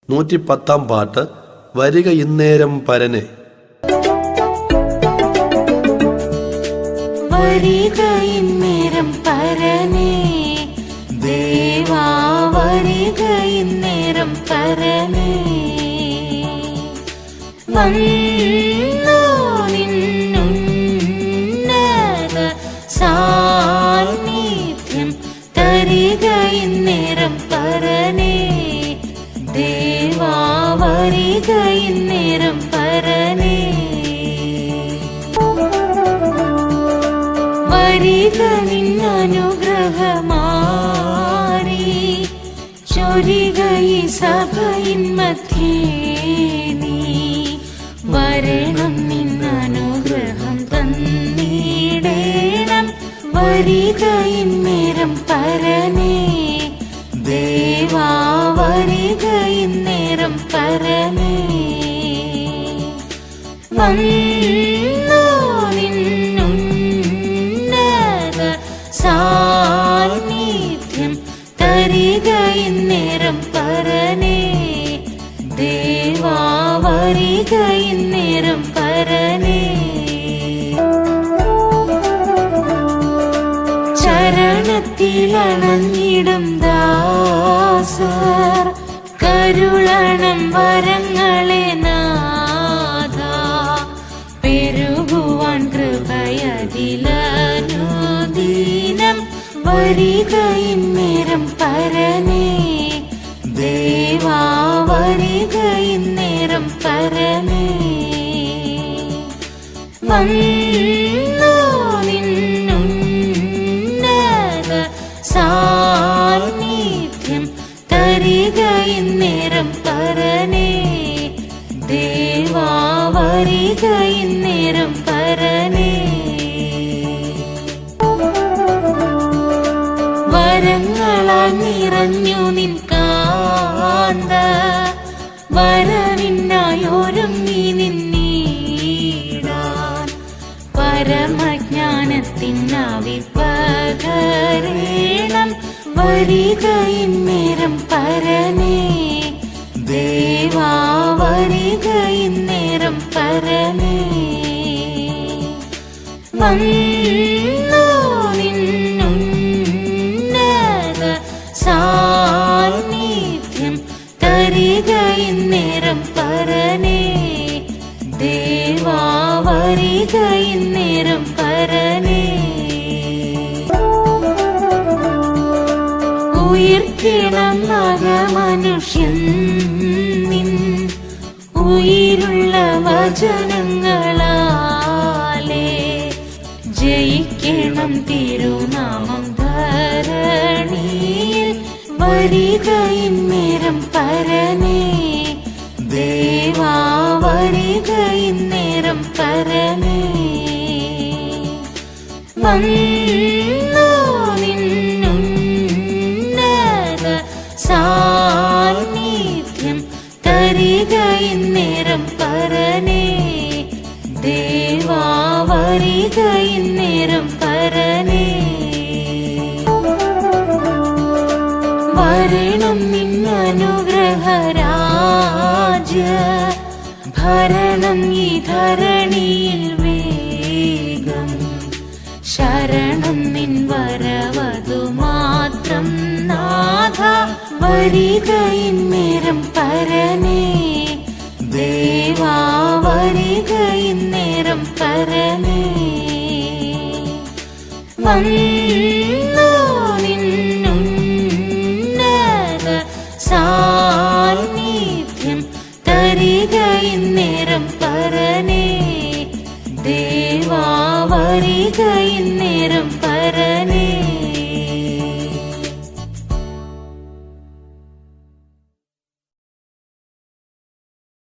110 പാട്ട് വരിക ഇന്നേരം പരനെ. വരിക ഇന്നേരം പരനെ ദേവാ, വരിക ഇന്നേരം പരനെ. വന്നു നിന്നുന്നത സാന്നിധ്യം തരിക ഇന്നേരം പരനെ ദേവാ, വരിക ഇന്നേരം പരനെ. വരിക നിന്നനുഗ്രഹമാരി ചൊരിക ഈ സഭയിൻ മധ്യേ നീ. വരണം നിന്നനുഗ്രഹം തന്നിടേണം വരിക ഇന്നേരം പരനെ ദേവാ, വരിക ഇന്നേരം പരനെ. വന്നു നിന്നുന്നത സാന്നിധ്യം തരിക ഇന്നേരം പരനെ ദേവാ, വരിക ഇന്നേരം പരനെ. ചരണത്തിലണഞ്ഞിടും ദാസർ കരുളണം വരങ്ങളെ നാഥ. പെരുകുവാൻ കൃപയതിലനുദീനം വരിക ഇന്നേരം പരനെ ദേവാ, വരിക ഇന്നേരം പരനെ. വന്നു നിന്നുന്നത സാന്നിധ്യം തരിക ഇന്നേരം പരനെ ദേവാ, വരിക ഇന്നേരം പരനെ. വരങ്ങളാൽ നിറഞ്ഞു നിൻ കാന്ത വരവിനായൊരുങ്ങി നിന്നീടാൻ. പരമജ്ഞാനത്തിനാവി പകരേണം വരിക ഇന്നേരം പരനെ ദേവാ, വരിക ഇന്നേരം പരനെ. വന്നു നിന്നുന്നത സാന്നിധ്യം തരിക ഇന്നേരം പരനെ ദേവാ, വരിക ഇന്നേരം പരനെ. ഉയർക്കണം മകമനുഷ്യൻ നിൻ ഉயிருള്ള വചനങ്ങളാലേ. ജയിക്കണം തിരുനാമം ധരണിയിൽ വരിക ഇന്നേരം പരനെ ദേവാ, വരിക ഇന്നേരം പരനെ. വന്നു നിന്നുന്നത സാന്നിധ്യം തരിക ഇന്നേരം പരനെ ദേവാ, വരിക ഇന്നേരം പരനെ. വരണം നിന്നനുഗ്രഹരാജ ഭരണം ഈ ധരണിയിൽ വേഗം. ശരണം നിൻ വരവതു മാത്രം നാഥ വരിക ഇന്നേരം പരനെ ദേവാ, വരിക ഇന്നേരം പരനെ. വന്നു